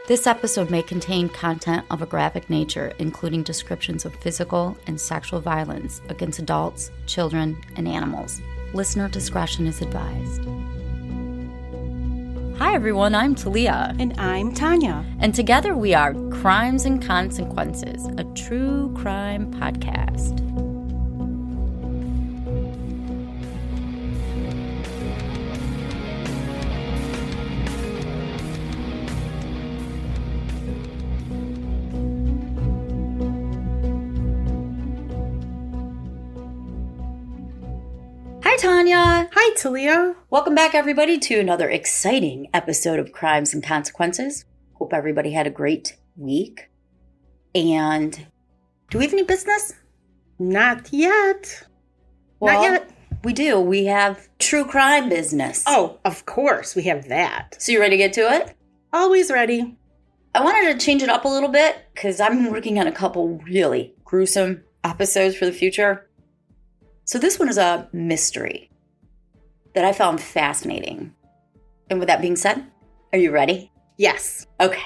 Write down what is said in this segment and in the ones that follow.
This episode may contain content of a graphic nature, including descriptions of physical and sexual violence against adults, children, and animals. Listener discretion is advised. Hi everyone, I'm Talia. And I'm Tanya. And together we are Crimes and Consequences, a true crime podcast. Hi, Tanya. Hi, Talia. Welcome back, everybody, to another exciting episode of Crimes and Consequences. Hope everybody had a great week. And do we have any business? Not yet. Well, Not yet. We do. We have true crime business. Oh, of course, we have that. So you ready to get to it? Always ready. I wanted to change it up a little bit because I'm working on a couple really gruesome episodes for the future. So this one is a mystery that I found fascinating. And with that being said, are you ready? Yes. Okay.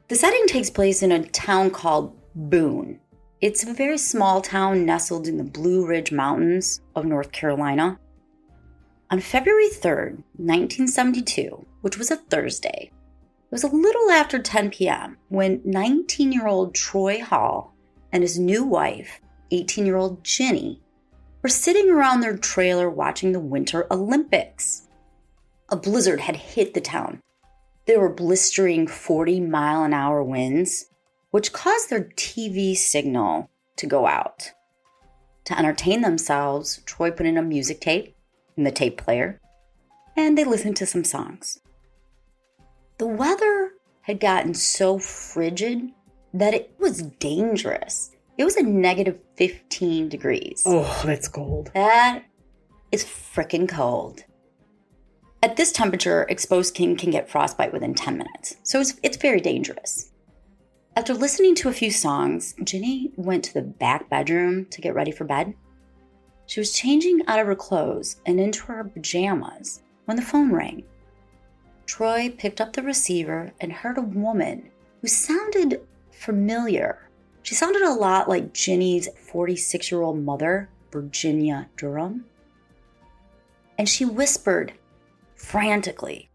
The setting takes place in a town called Boone. It's a very small town nestled in the Blue Ridge Mountains of North Carolina. On February 3rd, 1972, which was a Thursday, it was a little after 10 p.m. when 19-year-old Troy Hall and his new wife, 18-year-old Ginny, were sitting around their trailer watching the Winter Olympics. A blizzard had hit the town. There were blistering 40-mile-an-hour winds, which caused their TV signal to go out. To entertain themselves, Troy put in a music tape in the tape player, and they listened to some songs. The weather had gotten so frigid that it was dangerous. It was a negative 15 degrees. Oh, that's cold. That is frickin' cold. At this temperature, exposed skin can get frostbite within 10 minutes, so it's very dangerous. After listening to a few songs, Ginny went to the back bedroom to get ready for bed. She was changing out of her clothes and into her pajamas when the phone rang. Troy picked up the receiver and heard a woman who sounded familiar. She sounded a lot like Ginny's 46-year-old mother, Virginia Durham. And she whispered frantically,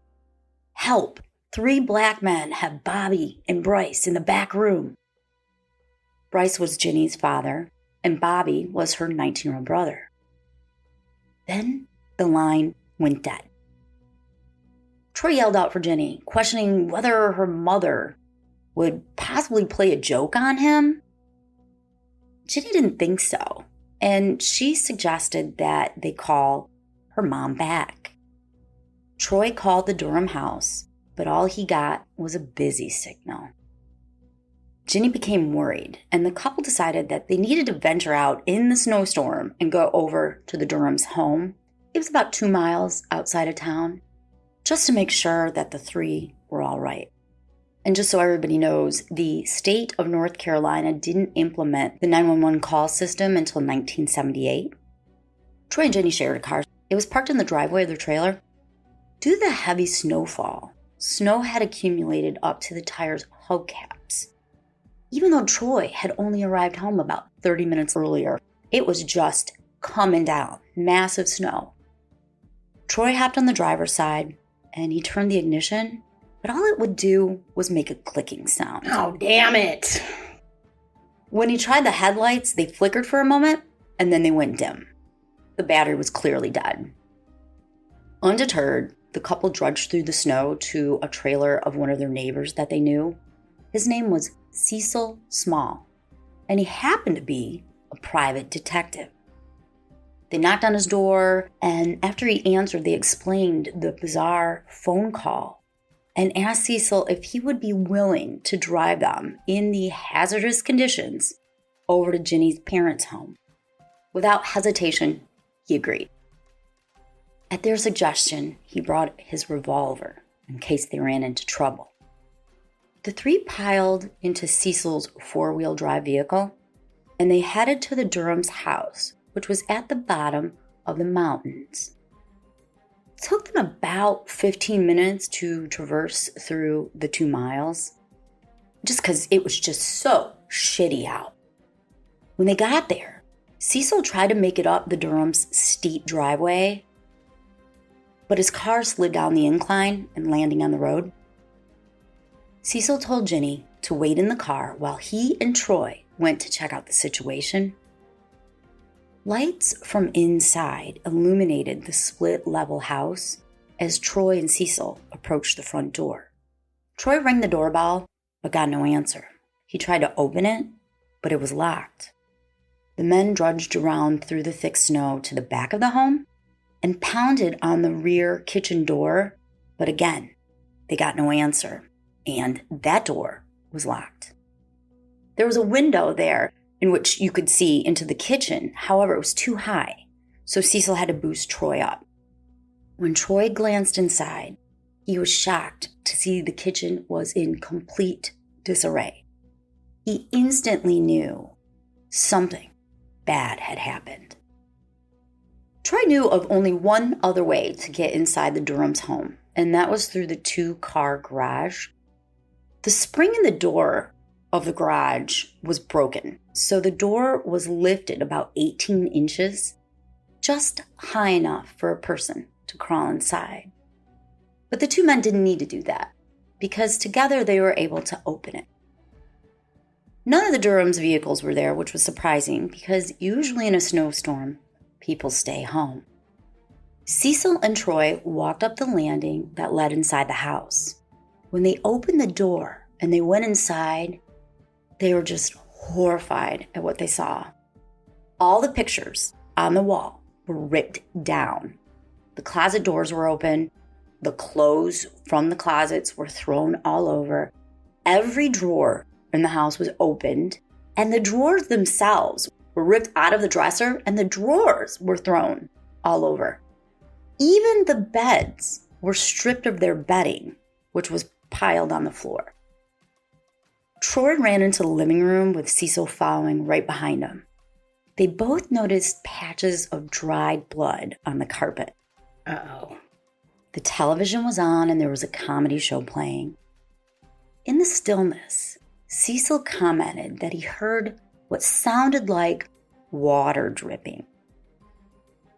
"Help! 3 black men have Bobby and Bryce in the back room." Bryce was Ginny's father, and Bobby was her 19-year-old brother. Then the line went dead. Troy yelled out for Ginny, questioning whether her mother would possibly play a joke on him. Ginny didn't think so, and she suggested that they call her mom back. Troy called the Durham house, but all he got was a busy signal. Ginny became worried, and the couple decided that they needed to venture out in the snowstorm and go over to the Durham's home. It was about 2 miles outside of town, just to make sure that the 3 were all right. And just so everybody knows, the state of North Carolina didn't implement the 911 call system until 1978. Troy and Ginny shared a car. It was parked in the driveway of their trailer. Due to the heavy snowfall, snow had accumulated up to the tires' hubcaps. Even though Troy had only arrived home about 30 minutes earlier, it was just coming down, massive snow. Troy hopped on the driver's side, and he turned the ignition, but all it would do was make a clicking sound. Oh, damn it. When he tried the headlights, they flickered for a moment, and then they went dim. The battery was clearly dead. Undeterred, the couple drudged through the snow to a trailer of one of their neighbors that they knew. His name was Cecil Small, and he happened to be a private detective. They knocked on his door, and after he answered, they explained the bizarre phone call and asked Cecil if he would be willing to drive them in the hazardous conditions over to Ginny's parents' home. Without hesitation, he agreed. At their suggestion, he brought his revolver in case they ran into trouble. The 3 piled into Cecil's 4-wheel drive vehicle, and they headed to the Durham's house, which was at the bottom of the mountains. took them about 15 minutes to traverse through the 2 miles, just because it was just so shitty out. When they got there, Cecil tried to make it up the Durham's steep driveway, but his car slid down the incline and landing on the road. Cecil told Ginny to wait in the car while he and Troy went to check out the situation. Lights from inside illuminated the split-level house as Troy and Cecil approached the front door. Troy rang the doorbell, but got no answer. He tried to open it, but it was locked. The men drudged around through the thick snow to the back of the home and pounded on the rear kitchen door, but again, they got no answer, and that door was locked. There was a window there in which you could see into the kitchen. However, it was too high, so Cecil had to boost Troy up. When Troy glanced inside, he was shocked to see the kitchen was in complete disarray. He instantly knew something bad had happened. Troy knew of only one other way to get inside the Durham's home, and that was through the 2-car garage. The spring in the door of the garage was broken, so the door was lifted about 18 inches, just high enough for a person to crawl inside. But the 2 men didn't need to do that, because together they were able to open it. None of the Durham's vehicles were there, which was surprising, because usually in a snowstorm, people stay home. Cecil and Troy walked up the landing that led inside the house. When they opened the door and they went inside, they were just horrified at what they saw. All the pictures on the wall were ripped down. The closet doors were open. The clothes from the closets were thrown all over. Every drawer in the house was opened, and the drawers themselves were ripped out of the dresser, and the drawers were thrown all over. Even the beds were stripped of their bedding, which was piled on the floor. Troy ran into the living room with Cecil following right behind him. They both noticed patches of dried blood on the carpet. Uh-oh. The television was on and there was a comedy show playing. In the stillness, Cecil commented that he heard what sounded like water dripping.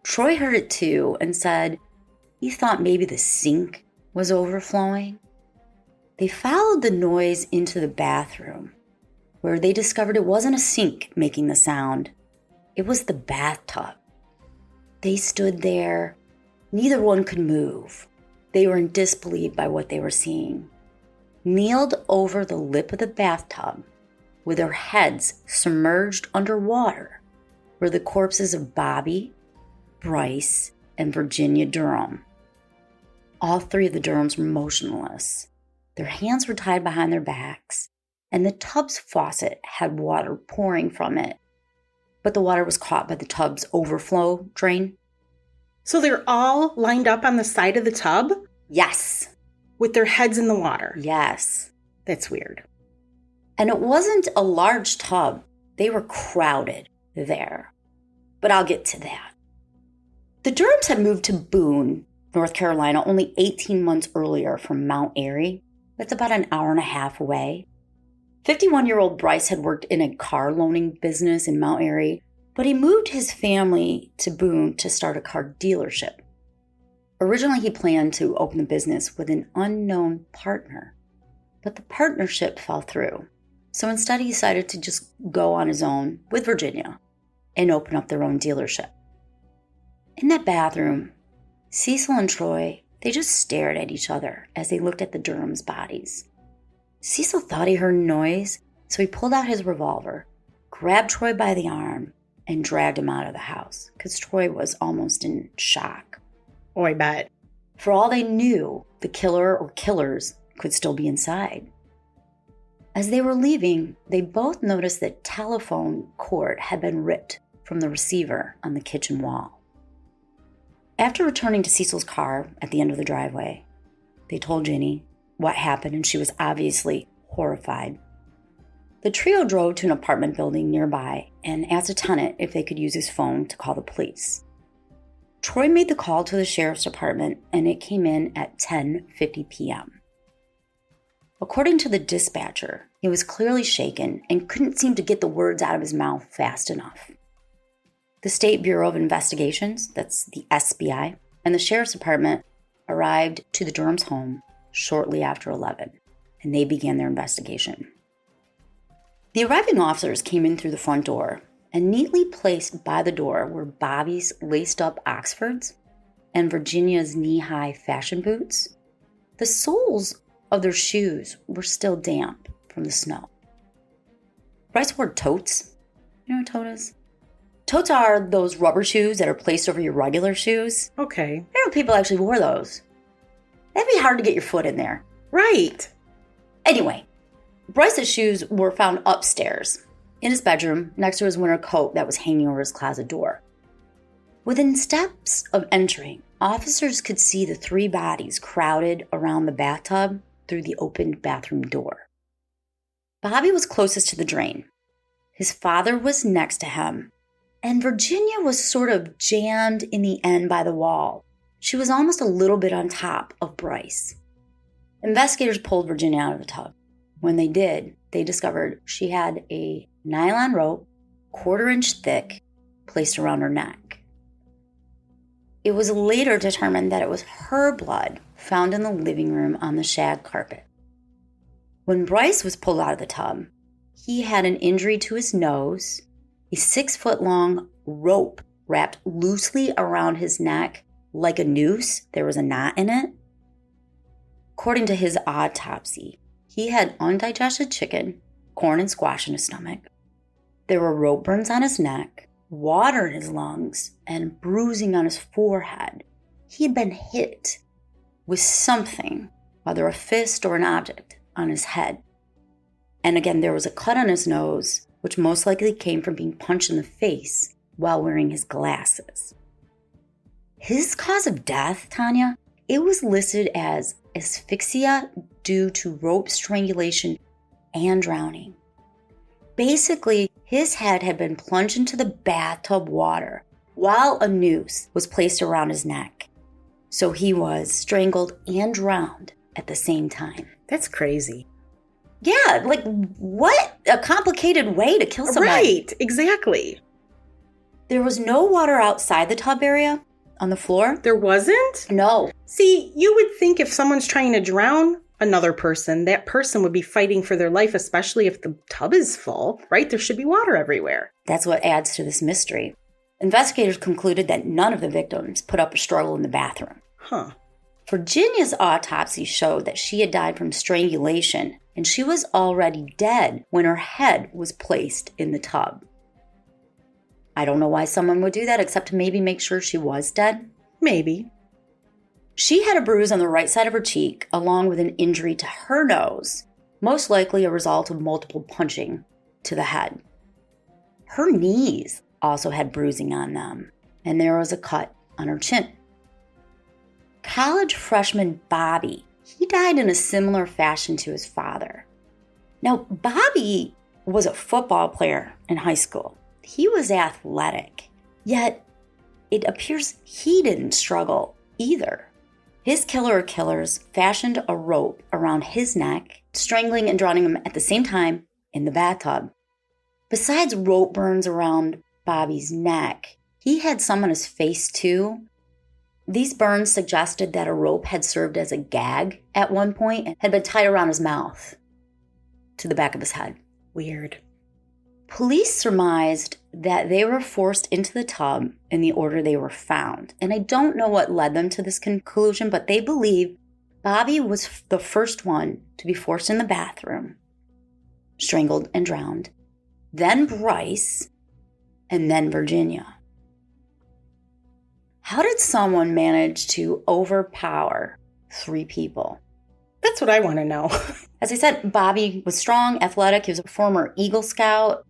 Troy heard it too and said he thought maybe the sink was overflowing. They followed the noise into the bathroom, where they discovered it wasn't a sink making the sound. It was the bathtub. They stood there. Neither one could move. They were in disbelief by what they were seeing. Kneeled over the lip of the bathtub, with their heads submerged underwater, were the corpses of Bobby, Bryce, and Virginia Durham. All 3 of the Durhams were motionless. Their hands were tied behind their backs, and the tub's faucet had water pouring from it, but the water was caught by the tub's overflow drain. So they're all lined up on the side of the tub? Yes. With their heads in the water? Yes. That's weird. And it wasn't a large tub. They were crowded there. But I'll get to that. The Durhams had moved to Boone, North Carolina, only 18 months earlier from Mount Airy. That's about an hour and a half away. 51-year-old Bryce had worked in a car loaning business in Mount Airy, but he moved his family to Boone to start a car dealership. Originally, he planned to open the business with an unknown partner, but the partnership fell through. So instead, he decided to just go on his own with Virginia and open up their own dealership. In that bathroom, Cecil and Troy, they just stared at each other as they looked at the Durham's bodies. Cecil thought he heard a noise, so he pulled out his revolver, grabbed Troy by the arm, and dragged him out of the house, because Troy was almost in shock. Oh, I bet. For all they knew, the killer or killers could still be inside. As they were leaving, they both noticed that telephone cord had been ripped from the receiver on the kitchen wall. After returning to Cecil's car at the end of the driveway, they told Ginny what happened, and she was obviously horrified. The trio drove to an apartment building nearby and asked a tenant if they could use his phone to call the police. Troy made the call to the sheriff's department, and it came in at 10:50 p.m. According to the dispatcher, he was clearly shaken and couldn't seem to get the words out of his mouth fast enough. The State Bureau of Investigations, that's the SBI, and the sheriff's department arrived to the Durham's home shortly after 11, and they began their investigation. The arriving officers came in through the front door, and neatly placed by the door were Bobby's laced-up Oxfords and Virginia's knee-high fashion boots. The soles of their shoes were still damp from the snow. Bryce wore totes. You know what a tote is? Totes are those rubber shoes that are placed over your regular shoes. Okay. I know people actually wore those. That'd be hard to get your foot in there. Right. Anyway, Bryce's shoes were found upstairs in his bedroom next to his winter coat that was hanging over his closet door. Within steps of entering, officers could see the 3 bodies crowded around the bathtub through the opened bathroom door. Bobby was closest to the drain. His father was next to him, and Virginia was sort of jammed in the end by the wall. She was almost a little bit on top of Bryce. Investigators pulled Virginia out of the tub. When they did, they discovered she had a nylon rope, 1/4 inch thick, placed around her neck. It was later determined that it was her blood found in the living room on the shag carpet. When Bryce was pulled out of the tub, he had an injury to his nose, a 6-foot-long rope wrapped loosely around his neck like a noose. There was a knot in it. According to his autopsy, he had undigested chicken, corn, and squash in his stomach. There were rope burns on his neck, water in his lungs, and bruising on his forehead. He had been hit with something, whether a fist or an object, on his head. And again, there was a cut on his nose, which most likely came from being punched in the face while wearing his glasses. His cause of death, Tanya, it was listed as asphyxia due to rope strangulation and drowning. Basically, his head had been plunged into the bathtub water while a noose was placed around his neck. So he was strangled and drowned at the same time. That's crazy. Yeah, like what a complicated way to kill somebody. Right, exactly. There was no water outside the tub area on the floor. There wasn't? No. See, you would think if someone's trying to drown another person, that person would be fighting for their life, especially if the tub is full, right? There should be water everywhere. That's what adds to this mystery. Investigators concluded that none of the victims put up a struggle in the bathroom. Huh. Virginia's autopsy showed that she had died from strangulation, and she was already dead when her head was placed in the tub. I don't know why someone would do that except to maybe make sure she was dead. Maybe. She had a bruise on the right side of her cheek, along with an injury to her nose, most likely a result of multiple punching to the head. Her knees also had bruising on them, and there was a cut on her chin. College freshman Bobby, he died in a similar fashion to his father. Now, Bobby was a football player in high school. He was athletic, yet it appears he didn't struggle either. His killer or killers fashioned a rope around his neck, strangling and drowning him at the same time in the bathtub. Besides rope burns around Bobby's neck, he had some on his face too. These burns suggested that a rope had served as a gag at one point and had been tied around his mouth to the back of his head. Weird. Police surmised that they were forced into the tub in the order they were found. And I don't know what led them to this conclusion, but they believe Bobby was the first one to be forced in the bathroom, strangled and drowned, then Bryce, and then Virginia. How did someone manage to overpower 3 people? That's what I want to know. As I said, Bobby was strong, athletic. He was a former Eagle Scout.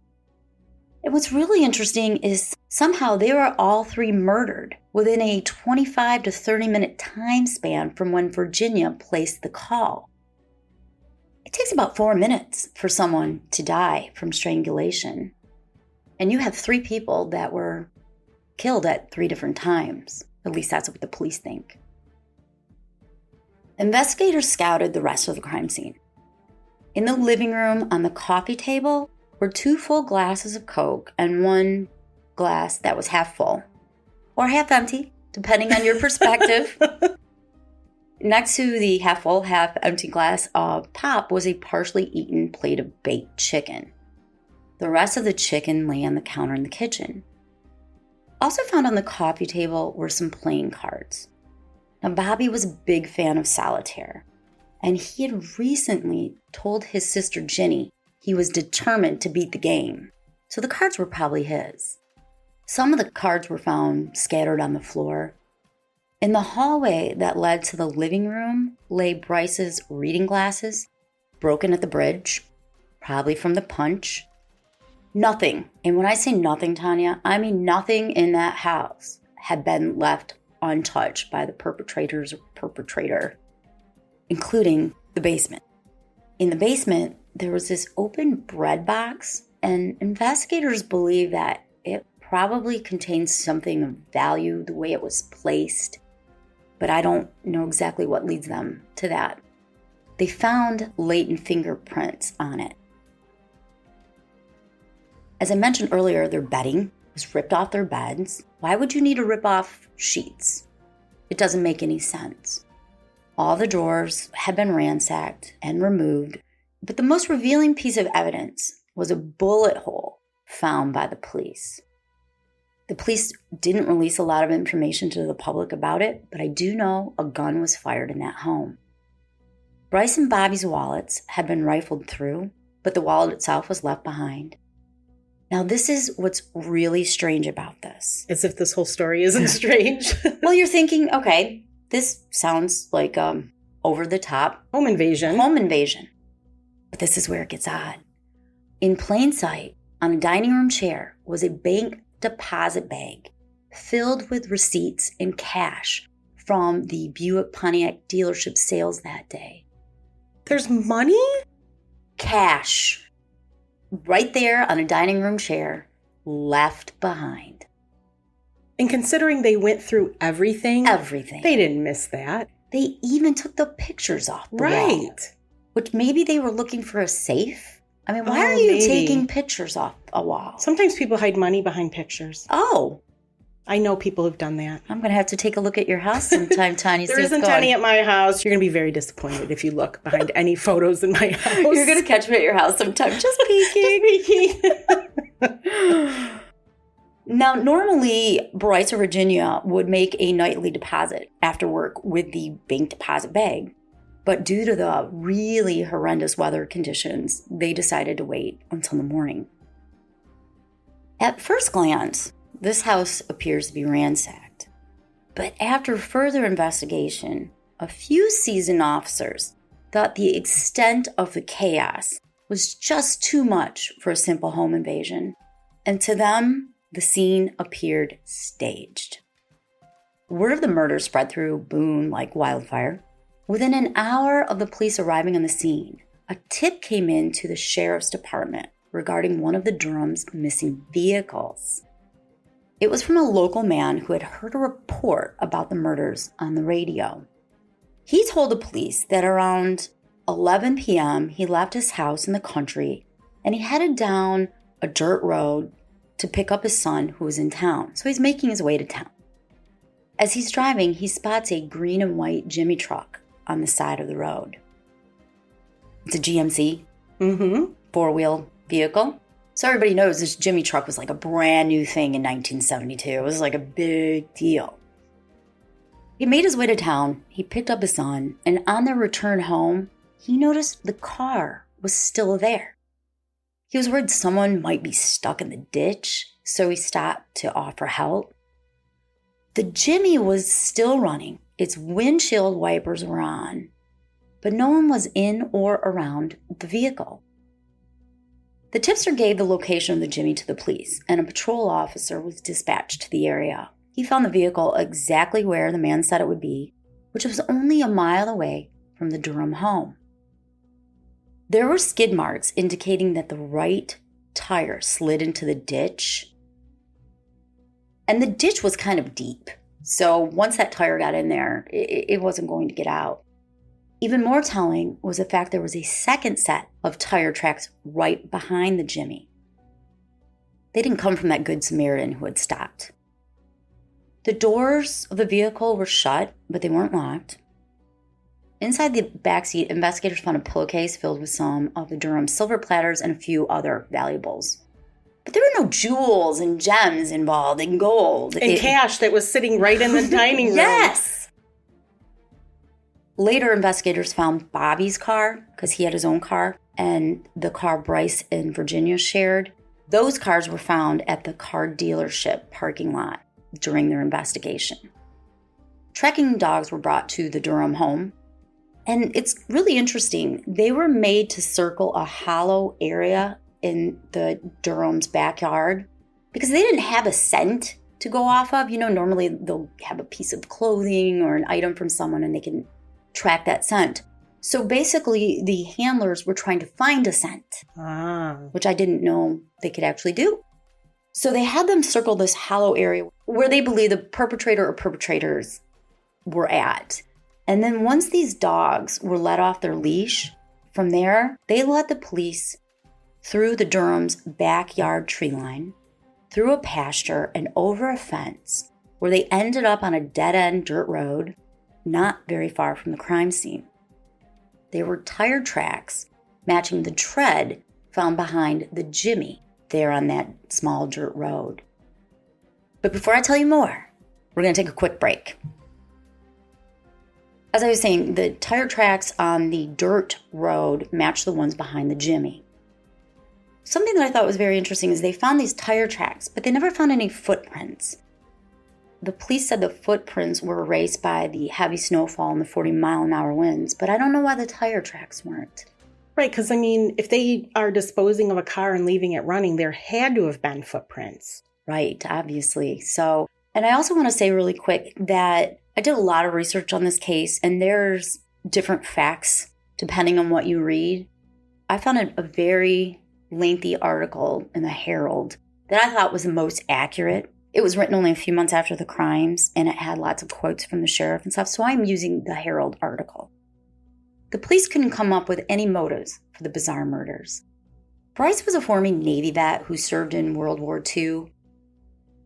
And what's really interesting is somehow they were all 3 murdered within a 25 to 30-minute time span from when Virginia placed the call. It takes about 4 minutes for someone to die from strangulation. And you have 3 people that were killed at 3 different times. At least that's what the police think. Investigators scouted the rest of the crime scene. In the living room on the coffee table were 2 full glasses of Coke and 1 glass that was half full or half empty, depending on your perspective. Next to the half full, half empty glass of pop was a partially eaten plate of baked chicken. The rest of the chicken lay on the counter in the kitchen. Also found on the coffee table were some playing cards. Now, Bobby was a big fan of solitaire, and he had recently told his sister Ginny he was determined to beat the game, so the cards were probably his. Some of the cards were found scattered on the floor. In the hallway that led to the living room lay Bryce's reading glasses, broken at the bridge, probably from the punch. Nothing, and when I say nothing, Tanya, I mean nothing in that house had been left untouched by the perpetrator, including the basement. In the basement, there was this open bread box, and investigators believe that it probably contains something of value the way it was placed, but I don't know exactly what leads them to that. They found latent fingerprints on it. As I mentioned earlier, their bedding was ripped off their beds. Why would you need to rip off sheets? It doesn't make any sense. All the drawers had been ransacked and removed, but the most revealing piece of evidence was a bullet hole found by the police. The police didn't release a lot of information to the public about it, but I do know a gun was fired in that home. Bryce and Bobby's wallets had been rifled through, but the wallet itself was left behind. Now, this is what's really strange about this. As if this whole story isn't strange. Well, you're thinking, okay, this sounds like over the top Home invasion. But this is where it gets odd. In plain sight, on a dining room chair, was a bank deposit bag filled with receipts and cash from the Buick Pontiac dealership sales that day. There's money? Cash. Right there on a dining room chair, left behind. And considering they went through everything, they didn't miss that. They even took the pictures off the wall. Right. Which maybe they were looking for a safe. I mean, why are you taking pictures off a wall? Sometimes people hide money behind pictures. Oh. I know people have done that. I'm going to have to take a look at your house sometime, Tanya. There isn't any at my house. You're going to be very disappointed if you look behind any photos in my house. You're going to catch me at your house sometime. Just peeking. Now, normally, Bryce or Virginia would make a nightly deposit after work with the bank deposit bag. But due to the really horrendous weather conditions, they decided to wait until the morning. At first glance, this house appears to be ransacked. But after further investigation, a few seasoned officers thought the extent of the chaos was just too much for a simple home invasion. And to them, the scene appeared staged. Word of the murder spread through Boone like wildfire. Within an hour of the police arriving on the scene, a tip came in to the sheriff's department regarding one of the Durham's missing vehicles. It was from a local man who had heard a report about the murders on the radio. He told the police that around 11 p.m. he left his house in the country and he headed down a dirt road to pick up his son who was in town. So he's making his way to town. As he's driving, he spots a green and white Jimmy truck on the side of the road. It's a GMC, four-wheel vehicle. So everybody knows this Jimmy truck was like a brand new thing in 1972. It was like a big deal. He made his way to town, he picked up his son, and on their return home, he noticed the car was still there. He was worried someone might be stuck in the ditch, so he stopped to offer help. The Jimmy was still running. Its windshield wipers were on, but no one was in or around the vehicle. The tipster gave the location of the Jimmy to the police, and a patrol officer was dispatched to the area. He found the vehicle exactly where the man said it would be, which was only a mile away from the Durham home. There were skid marks indicating that the right tire slid into the ditch, and the ditch was kind of deep. So once that tire got in there, it wasn't going to get out. Even more telling was the fact there was a second set of tire tracks right behind the Jimmy. They didn't come from that Good Samaritan who had stopped. The doors of the vehicle were shut, but they weren't locked. Inside the backseat, investigators found a pillowcase filled with some of the Durham silver platters and a few other valuables. But there were no jewels and gems involved and gold. And cash that was sitting right in the dining room. Yes! Later, investigators found Bobby's car, because he had his own car, and the car Bryce and Virginia shared. Those cars were found at the car dealership parking lot during their investigation. Tracking dogs were brought to the Durham home. And it's really interesting. They were made to circle a hollow area in the Durham's backyard because they didn't have a scent to go off of. You know, normally they'll have a piece of clothing or an item from someone and they can track that scent. So basically, the handlers were trying to find a scent, which I didn't know they could actually do. So they had them circle this hollow area where they believe the perpetrator or perpetrators were at. And then once these dogs were let off their leash, from there, they led the police through the Durham's backyard tree line, through a pasture, and over a fence, where they ended up on a dead-end dirt road not very far from the crime scene. There were tire tracks matching the tread found behind the Jimmy there on that small dirt road. But before I tell you more, we're going to take a quick break. As I was saying, the tire tracks on the dirt road match the ones behind the Jimmy. Something that I thought was very interesting is they found these tire tracks, but they never found any footprints. The police said the footprints were erased by the heavy snowfall and the 40-mile-an-hour winds, but I don't know why the tire tracks weren't. Right, because, I mean, if they are disposing of a car and leaving it running, there had to have been footprints. Right, obviously. So, and I also want to say really quick that I did a lot of research on this case, and there's different facts depending on what you read. I found a very lengthy article in the Herald that I thought was the most accurate. It was written only a few months after the crimes, and it had lots of quotes from the sheriff and stuff, so I'm using the Herald article. The police couldn't come up with any motives for the bizarre murders. Bryce was a former Navy vet who served in World War II,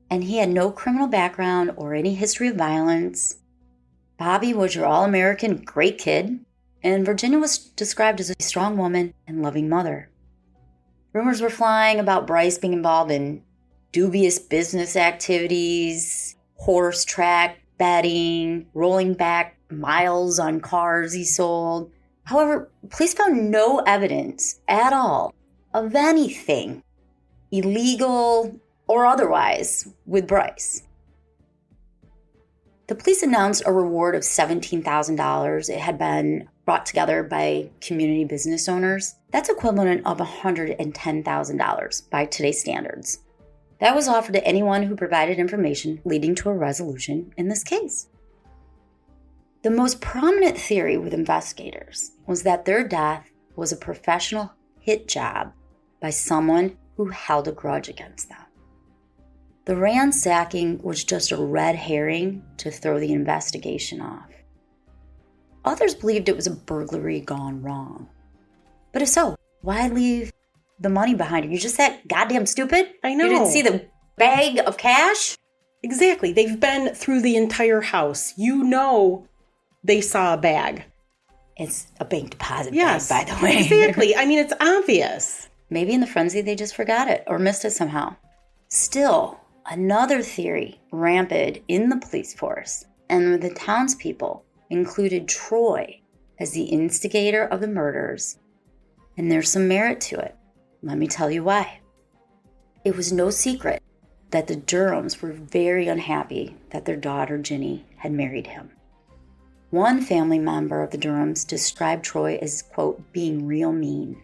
and he had no criminal background or any history of violence. Bobby was your all-American great kid, and Virginia was described as a strong woman and loving mother. Rumors were flying about Bryce being involved in dubious business activities, horse track betting, rolling back miles on cars he sold. However, police found no evidence at all of anything illegal or otherwise with Bryce. The police announced a reward of $17,000. It had been brought together by community business owners. That's equivalent of $110,000 by today's standards. That was offered to anyone who provided information leading to a resolution in this case. The most prominent theory with investigators was that their death was a professional hit job by someone who held a grudge against them. The ransacking was just a red herring to throw the investigation off. Others believed it was a burglary gone wrong. But if so, why leave the money behind you? You're just that goddamn stupid? I know. You didn't see the bag of cash? Exactly. They've been through the entire house. You know they saw a bag. It's a bank deposit bag, by the way. Exactly. I mean, it's obvious. Maybe in the frenzy they just forgot it or missed it somehow. Still, another theory rampant in the police force and with the townspeople included Troy as the instigator of the murders. And there's some merit to it. Let me tell you why. It was no secret that the Durhams were very unhappy that their daughter Ginny had married him. One family member of the Durhams described Troy as, quote, being real mean.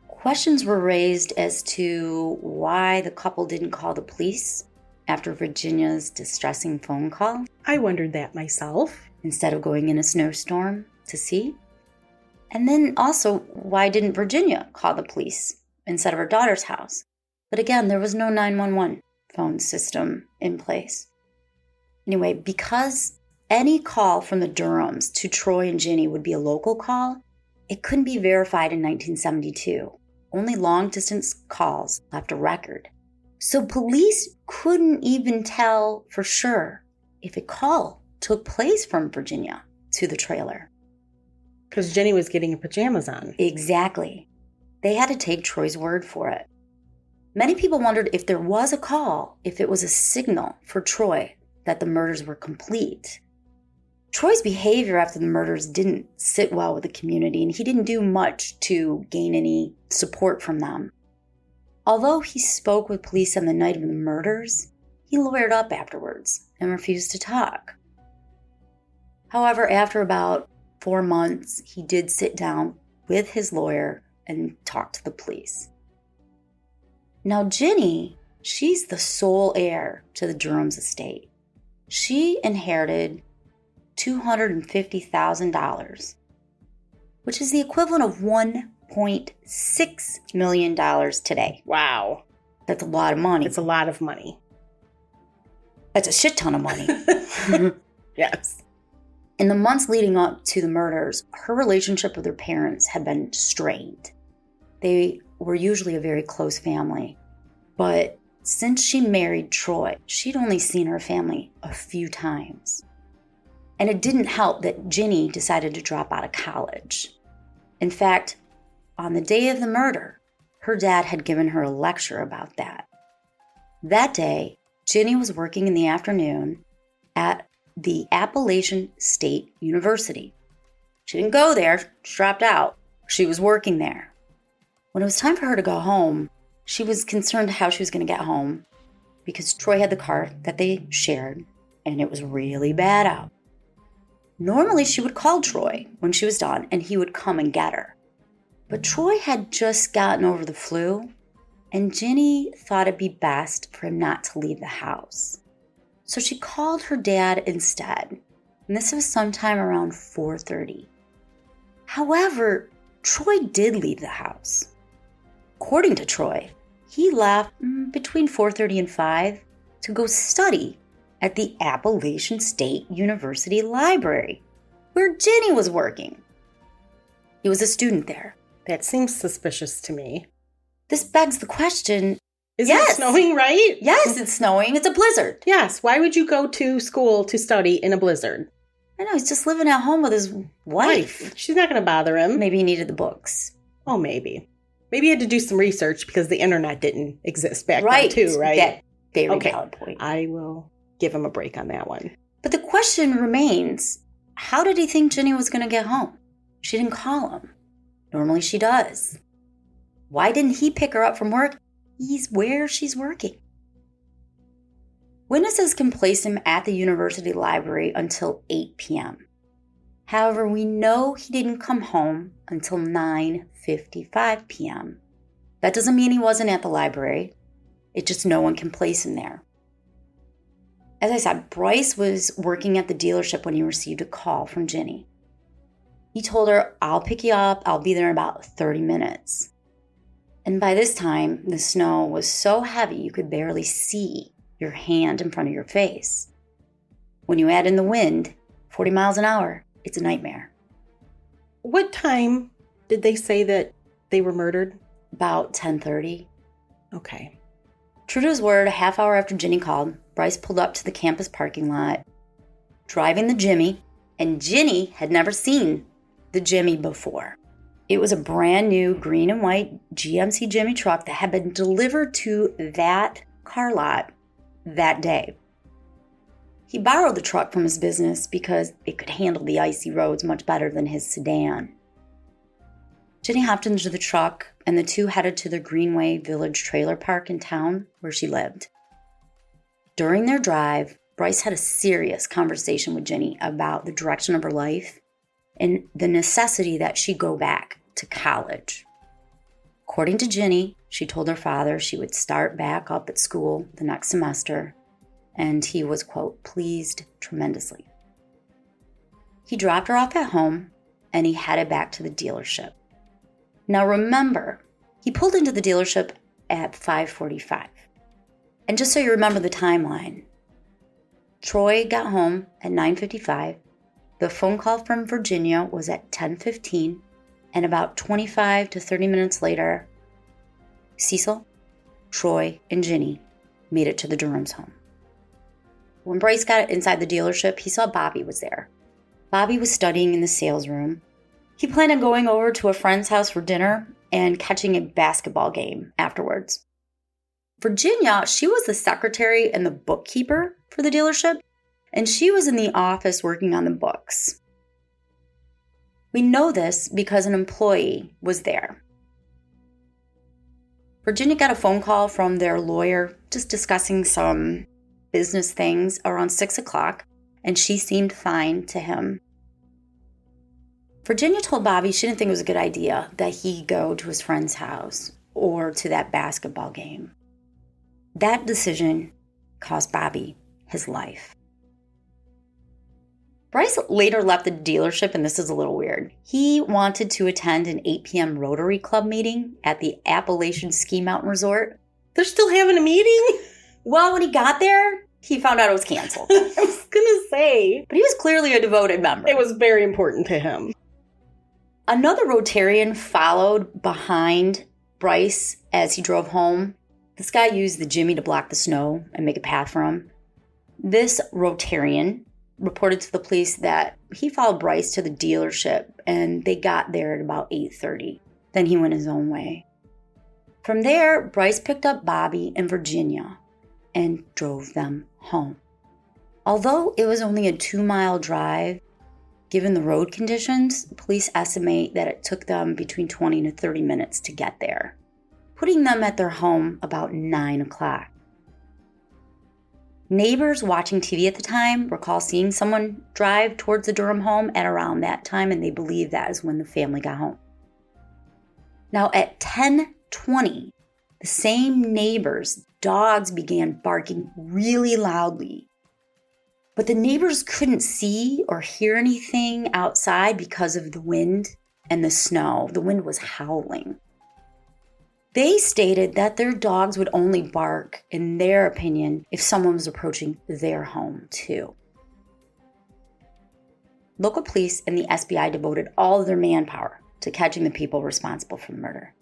Questions were raised as to why the couple didn't call the police after Virginia's distressing phone call. I wondered that myself. Instead of going in a snowstorm to see. And then also, why didn't Virginia call the police instead of her daughter's house? But again, there was no 911 phone system in place. Anyway, because any call from the Durhams to Troy and Ginny would be a local call, it couldn't be verified in 1972. Only long-distance calls left a record. So police couldn't even tell for sure if a call took place from Virginia to the trailer. Because Ginny was getting her pajamas on. Exactly. They had to take Troy's word for it. Many people wondered if there was a call, if it was a signal for Troy that the murders were complete. Troy's behavior after the murders didn't sit well with the community, and he didn't do much to gain any support from them. Although he spoke with police on the night of the murders, he lawyered up afterwards and refused to talk. However, after about 4 months, he did sit down with his lawyer and talk to the police. Now, Ginny, she's the sole heir to the Durham's estate. She inherited $250,000, which is the equivalent of $1.6 million today. Wow. That's a lot of money. It's a lot of money. That's a shit ton of money. Yes. In the months leading up to the murders, her relationship with her parents had been strained. They were usually a very close family, but since she married Troy, she'd only seen her family a few times. And it didn't help that Ginny decided to drop out of college. In fact, on the day of the murder, her dad had given her a lecture about that. That day, Ginny was working in the afternoon at the Appalachian State University. She didn't go there, she dropped out. She was working there. When it was time for her to go home, she was concerned how she was going to get home because Troy had the car that they shared, and it was really bad out. Normally, she would call Troy when she was done, and he would come and get her. But Troy had just gotten over the flu, and Ginny thought it'd be best for him not to leave the house. So she called her dad instead, and this was sometime around 4:30. However, Troy did leave the house. According to Troy, he left between 4:30 and 5 to go study at the Appalachian State University Library, where Ginny was working. He was a student there. That seems suspicious to me. This begs the question, Is it snowing, right? Yes, it's snowing. It's a blizzard. Yes. Why would you go to school to study in a blizzard? I know, he's just living at home with his wife. She's not going to bother him. Maybe he needed the books. Oh, maybe. Maybe he had to do some research because the internet didn't exist back then too, right? That very valid point. I will give him a break on that one. But the question remains, how did he think Ginny was going to get home? She didn't call him. Normally she does. Why didn't he pick her up from work? He's where she's working. Witnesses can place him at the university library until 8 p.m. However, we know he didn't come home until 9:55 p.m. That doesn't mean he wasn't at the library. It's just no one can place him there. As I said, Bryce was working at the dealership when he received a call from Ginny. He told her, "I'll pick you up. I'll be there in about 30 minutes. And by this time, the snow was so heavy you could barely see your hand in front of your face. When you add in the wind, 40 miles an hour, it's a nightmare. What time did they say that they were murdered? About 10:30. Okay. True to his word, a half hour after Ginny called, Bryce pulled up to the campus parking lot, driving the Jimmy, and Ginny had never seen the Jimmy before. It was a brand new green and white GMC Jimmy truck that had been delivered to that car lot that day. He borrowed the truck from his business because it could handle the icy roads much better than his sedan. Ginny hopped into the truck, and the two headed to the Greenway Village trailer park in town where she lived. During their drive, Bryce had a serious conversation with Ginny about the direction of her life and the necessity that she go back to college. According to Ginny, she told her father she would start back up at school the next semester, and he was, quote, pleased tremendously. He dropped her off at home, and he headed back to the dealership. Now remember, he pulled into the dealership at 5:45. And just so you remember the timeline, Troy got home at 9:55. The phone call from Virginia was at 10:15, and about 25 to 30 minutes later, Cecil, Troy, and Ginny made it to the Durham's home. When Bryce got inside the dealership, he saw Bobby was there. Bobby was studying in the sales room. He planned on going over to a friend's house for dinner and catching a basketball game afterwards. Virginia, she was the secretary and the bookkeeper for the dealership, and she was in the office working on the books. We know this because an employee was there. Virginia got a phone call from their lawyer just discussing some business things around 6 o'clock, and she seemed fine to him. Virginia told Bobby she didn't think it was a good idea that he go to his friend's house or to that basketball game. That decision cost Bobby his life. Bryce later left the dealership, and this is a little weird. He wanted to attend an 8 p.m. Rotary Club meeting at the Appalachian Ski Mountain Resort. They're still having a meeting? Well, when he got there, he found out it was canceled. I was going to say. But he was clearly a devoted member. It was very important to him. Another Rotarian followed behind Bryce as he drove home. This guy used the Jimmy to block the snow and make a path for him. This Rotarian reported to the police that he followed Bryce to the dealership, and they got there at about 8:30. Then he went his own way. From there, Bryce picked up Bobby and Virginia and drove them home. Although it was only a 2-mile drive, given the road conditions, police estimate that it took them between 20 to 30 minutes to get there, putting them at their home about 9 o'clock. Neighbors watching TV at the time recall seeing someone drive towards the Durham home at around that time, and they believe that is when the family got home. Now at 10:20, the same neighbors' dogs began barking really loudly. But the neighbors couldn't see or hear anything outside because of the wind and the snow. The wind was howling. They stated that their dogs would only bark, in their opinion, if someone was approaching their home too. Local police and the SBI devoted all of their manpower to catching the people responsible for the murder.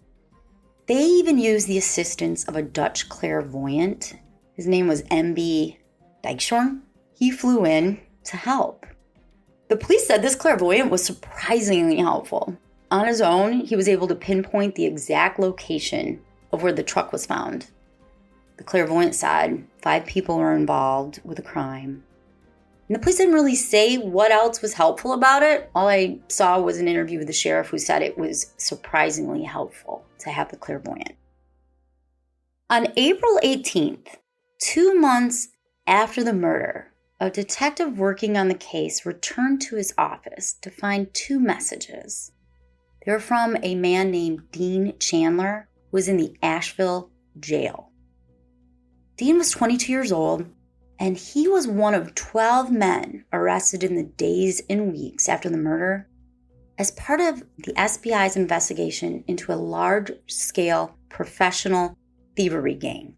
They even used the assistance of a Dutch clairvoyant. His name was M.B. Dijkshorn. He flew in to help. The police said this clairvoyant was surprisingly helpful. On his own, he was able to pinpoint the exact location of where the truck was found. The clairvoyant said 5 people were involved with a crime. And the police didn't really say what else was helpful about it. All I saw was an interview with the sheriff who said it was surprisingly helpful to have the clairvoyant. On April 18th, 2 months after the murder, a detective working on the case returned to his office to find 2 messages. They were from a man named Dean Chandler, who was in the Asheville jail. Dean was 22 years old, and he was one of 12 men arrested in the days and weeks after the murder as part of the SBI's investigation into a large-scale professional thievery gang.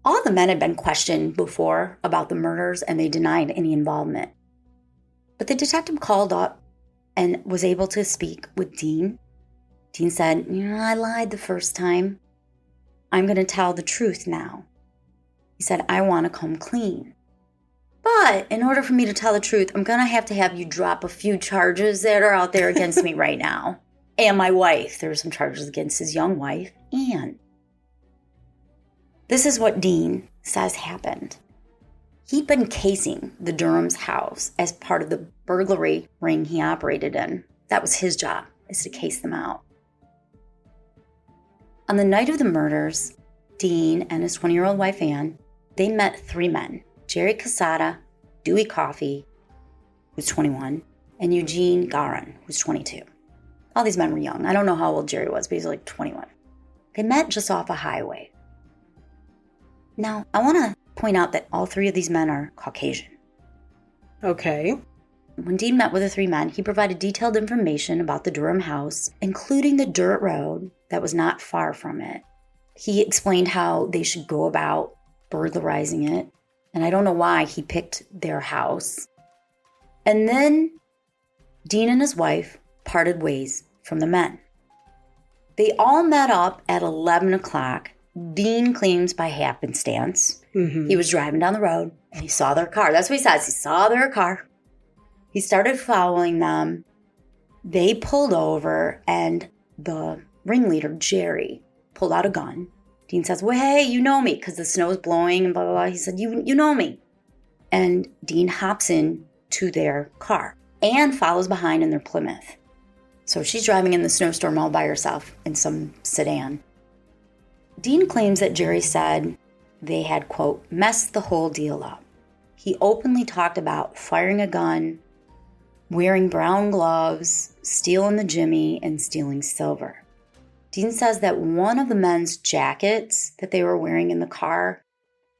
All the men had been questioned before about the murders, and they denied any involvement. But the detective called up and was able to speak with Dean. Dean said, I lied the first time. I'm going to tell the truth now. He said, I want to come clean. But in order for me to tell the truth, I'm going to have you drop a few charges that are out there against me right now. And my wife. There were some charges against his young wife, Anne. This is what Dean says happened. He'd been casing the Durham's house as part of the burglary ring he operated in. That was his job, is to case them out. On the night of the murders, Dean and his 20-year-old wife Anne, they met 3 men. Jerry Casada, Dewey Coffey, who's 21, and Eugene Garin, who's 22. All these men were young. I don't know how old Jerry was, but he's like 21. They met just off a highway. Now, I want to point out that all 3 of these men are Caucasian. Okay. When Dean met with the 3 men, he provided detailed information about the Durham house, including the dirt road that was not far from it. He explained how they should go about burglarizing it. And I don't know why he picked their house. And then Dean and his wife parted ways from the men. They all met up at 11 o'clock. Dean claims by happenstance. He was driving down the road and he saw their car. That's what he says. He saw their car. He started following them. They pulled over and the ringleader, Jerry, pulled out a gun. Dean says, well, hey, you know me, because the snow's blowing and blah, blah, blah. He said, you know me. And Dean hops in to their car and follows behind in their Plymouth. So she's driving in the snowstorm all by herself in some sedan. Dean claims that Jerry said they had, quote, messed the whole deal up. He openly talked about firing a gun, wearing brown gloves, stealing the Jimmy, and stealing silver. Dean says that one of the men's jackets that they were wearing in the car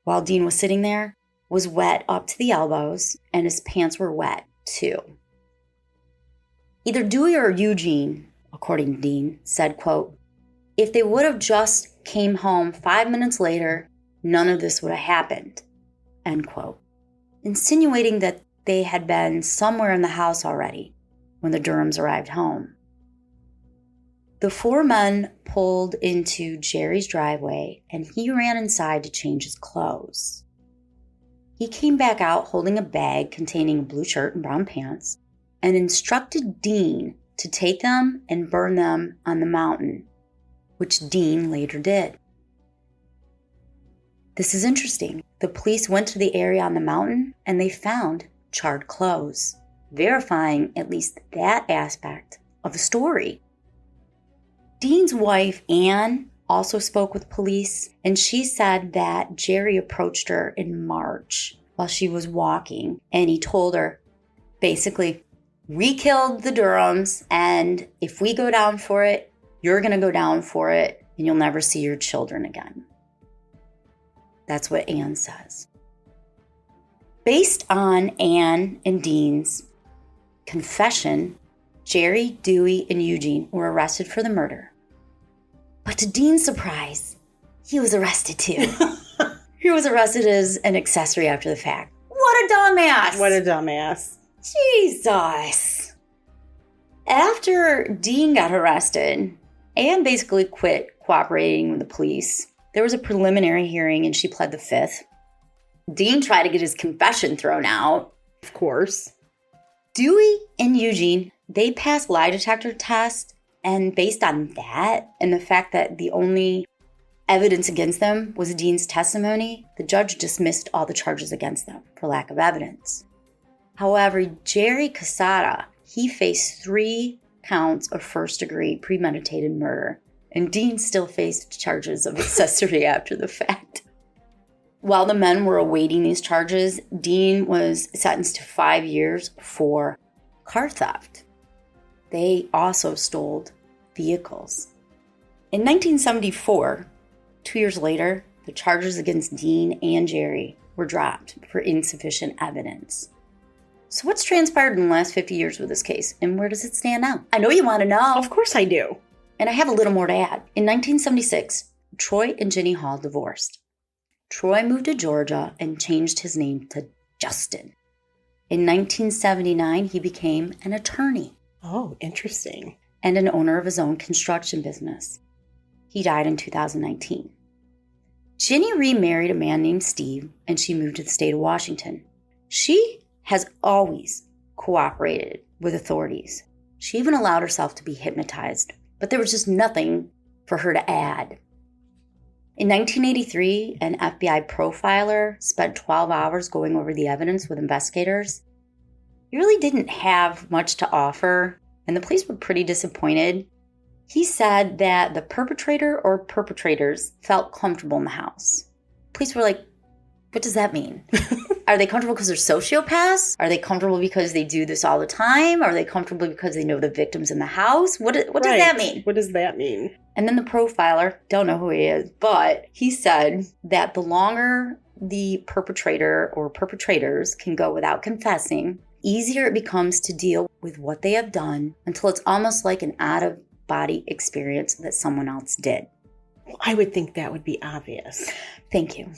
while Dean was sitting there was wet up to the elbows, and his pants were wet too. Either Dewey or Eugene, according to Dean, said, quote, if they would have just came home 5 minutes later, none of this would have happened, end quote, insinuating that they had been somewhere in the house already when the Durhams arrived home. The four men pulled into Jerry's driveway and he ran inside to change his clothes. He came back out holding a bag containing a blue shirt and brown pants and instructed Dean to take them and burn them on the mountain, which Dean later did. This is interesting. The police went to the area on the mountain and they found charred clothes, verifying at least that aspect of the story. Dean's wife, Anne, also spoke with police, and she said that Jerry approached her in March while she was walking, and he told her, basically, we killed the Durhams, and if we go down for it, you're going to go down for it, and you'll never see your children again. That's what Anne says. Based on Anne and Dean's confession, Jerry, Dewey, and Eugene were arrested for the murder. But to Dean's surprise, he was arrested too. He was arrested as an accessory after the fact. What a dumbass! What a dumbass. Jesus. After Dean got arrested, Anne basically quit cooperating with the police. There was a preliminary hearing and she pled the fifth. Dean tried to get his confession thrown out. Of course. Dewey and Eugene, they passed lie detector tests, and based on that and the fact that the only evidence against them was Dean's testimony, the judge dismissed all the charges against them for lack of evidence. However, Jerry Casada, he faced 3 counts of first-degree premeditated murder, and Dean still faced charges of accessory after the fact. While the men were awaiting these charges, Dean was sentenced to 5 years for car theft. They also stole vehicles. In 1974, 2 years later, the charges against Dean and Jerry were dropped for insufficient evidence. So what's transpired in the last 50 years with this case, and where does it stand now? I know you want to know. Of course I do. And I have a little more to add. In 1976, Troy and Ginny Hall divorced. Troy moved to Georgia and changed his name to Justin. In 1979, he became an attorney. Oh, interesting. And an owner of his own construction business. He died in 2019. Ginny remarried a man named Steve, and she moved to the state of Washington. She has always cooperated with authorities. She even allowed herself to be hypnotized, but there was just nothing for her to add. In 1983, an FBI profiler spent 12 hours going over the evidence with investigators. He really didn't have much to offer, and the police were pretty disappointed. He said that the perpetrator or perpetrators felt comfortable in the house. Police were like, what does that mean? Are they comfortable because they're sociopaths? Are they comfortable because they do this all the time? Are they comfortable because they know the victims in the house? What does that mean? What does that mean? And then the profiler, don't know who he is, but he said that the longer the perpetrator or perpetrators can go without confessing, easier it becomes to deal with what they have done until it's almost like an out-of-body experience that someone else did. Well, I would think that would be obvious. Thank you.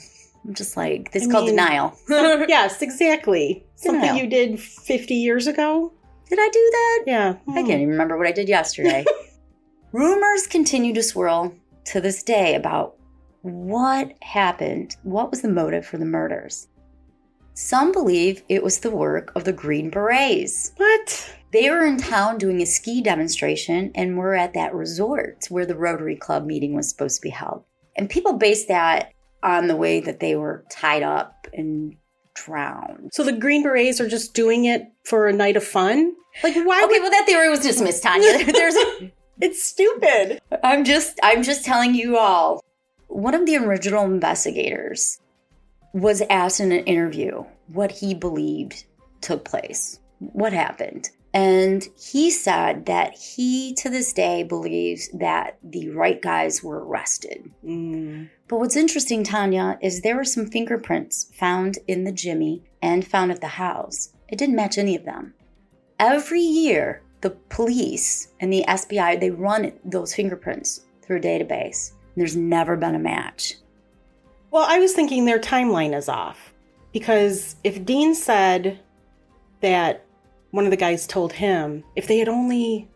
I'm just like, this is called denial. Yes, exactly. Something Denial. you did 50 years ago? Did I do that? Yeah. I can't even remember what I did yesterday. Rumors continue to swirl to this day about what happened. What was the motive for the murders? Some believe it was the work of the Green Berets. What? They were in town doing a ski demonstration and were at that resort where the Rotary Club meeting was supposed to be held. And people based that on the way that they were tied up and drowned. So the Green Berets are just doing it for a night of fun? Like, why Okay, well, that theory was dismissed, Tanya. It's stupid. I'm just telling you all. One of the original investigators was asked in an interview what he believed took place, what happened. And he said that he, to this day, believes that the right guys were arrested. But what's interesting, Tanya, is there were some fingerprints found in the Jimmy and found at the house. It didn't match any of them. Every year, the police and the SBI, they run those fingerprints through a database. There's never been a match. Well, I was thinking their timeline is off. Because if Dean said that one of the guys told him, if they had only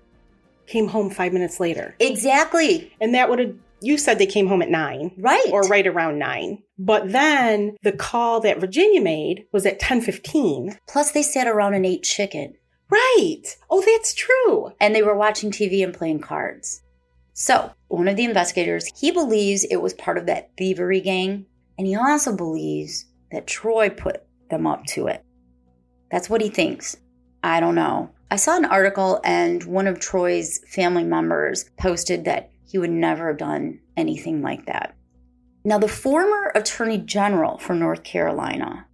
came home 5 minutes later. Exactly. And that would have, you said they came home at 9. Right. Or right around 9. But then the call that Virginia made was at 10:15. Plus, they sat around and ate chicken. Right. Oh, that's true. And they were watching TV and playing cards. So, one of the investigators, he believes it was part of that thievery gang. And he also believes that Troy put them up to it. That's what he thinks. I don't know. I saw an article and one of Troy's family members posted that he would never have done anything like that. Now, the former Attorney General for North Carolina,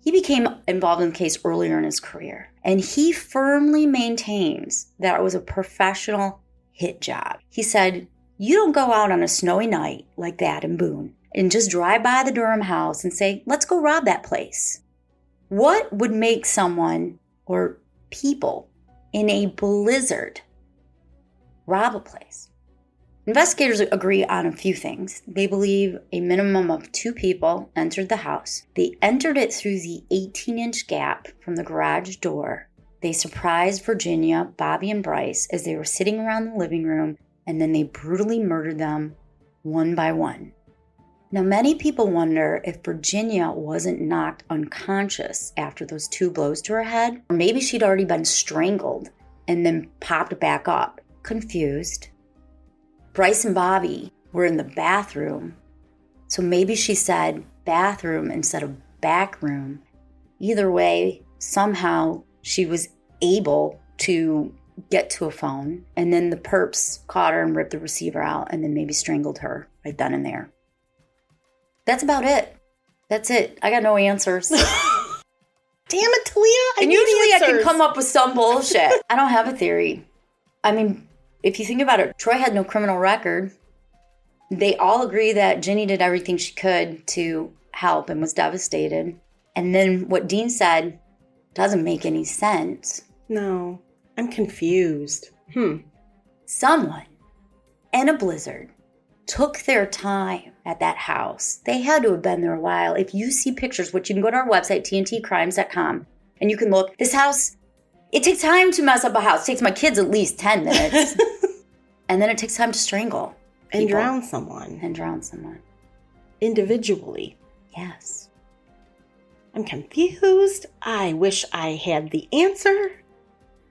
he became involved in the case earlier in his career. And he firmly maintains that it was a professional hit job. He said, you don't go out on a snowy night like that in Boone and just drive by the Durham house and say, let's go rob that place. What would make someone or people in a blizzard rob a place? Investigators agree on a few things. They believe a minimum of 2 people entered the house. They entered it through the 18-inch gap from the garage door. They surprised Virginia, Bobby, and Bryce as they were sitting around the living room, and then they brutally murdered them one by one. Now, many people wonder if Virginia wasn't knocked unconscious after those 2 blows to her head, or maybe she'd already been strangled and then popped back up, confused. Bryce and Bobby were in the bathroom, so maybe she said bathroom instead of back room. Either way, somehow she was able to get to a phone, and then the perps caught her and ripped the receiver out and then maybe strangled her right then and there. That's about it. That's it. I got no answers. Damn it, Talia. And usually I can come up with some bullshit. I don't have a theory. I mean, if you think about it, Troy had no criminal record. They all agree that Ginny did everything she could to help and was devastated. And then what Dean said doesn't make any sense. No, I'm confused. Someone in a blizzard took their time at that house. They had to have been there a while. If you see pictures, which you can go to our website, tntcrimes.com, and you can look. This house, it takes time to mess up a house. It takes my kids at least 10 minutes. And then it takes time to strangle people. And drown someone. And drown someone. Individually. Yes. I'm confused. I wish I had the answer.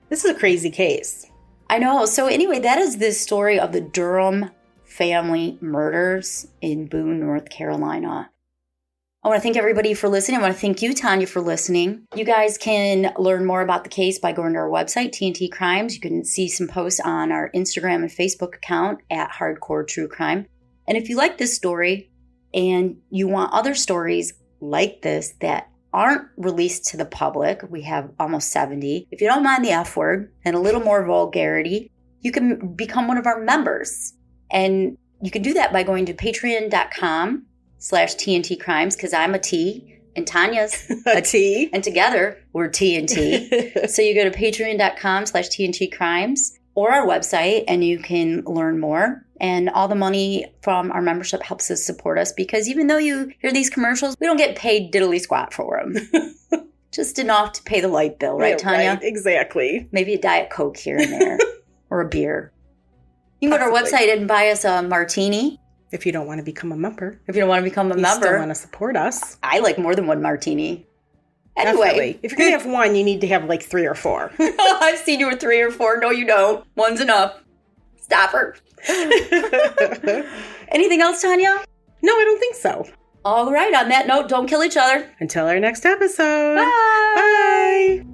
This is a crazy case. I know. So anyway, that is this story of the Durham family murders in Boone, North Carolina. I want to thank everybody for listening. I want to thank you, Tanya, for listening. You guys can learn more about the case by going to our website, TNT Crimes. You can see some posts on our Instagram and Facebook account at Hardcore True Crime. And if you like this story and you want other stories like this that aren't released to the public, we have almost 70. If you don't mind the F word and a little more vulgarity, you can become one of our members. And you can do that by going to patreon.com/TNT Crimes, because I'm a T and Tanya's a T. And together we're TNT. So you go to patreon.com/TNT Crimes or our website, and you can learn more. And all the money from our membership helps us support us, because even though you hear these commercials, we don't get paid diddly squat for them. Just enough to pay the light bill, right, Tanya? Right, exactly. Maybe a Diet Coke here and there, or a beer. You can go to our website and buy us a martini. If you don't want to become a member. If you don't want to become a member. You still want to support us. I like more than one martini. Anyway. Definitely. If you're going to have one, you need to have like 3 or 4. I've seen you with 3 or 4. No, you don't. One's enough. Stop her. Anything else, Tanya? No, I don't think so. All right. On that note, don't kill each other. Until our next episode. Bye. Bye.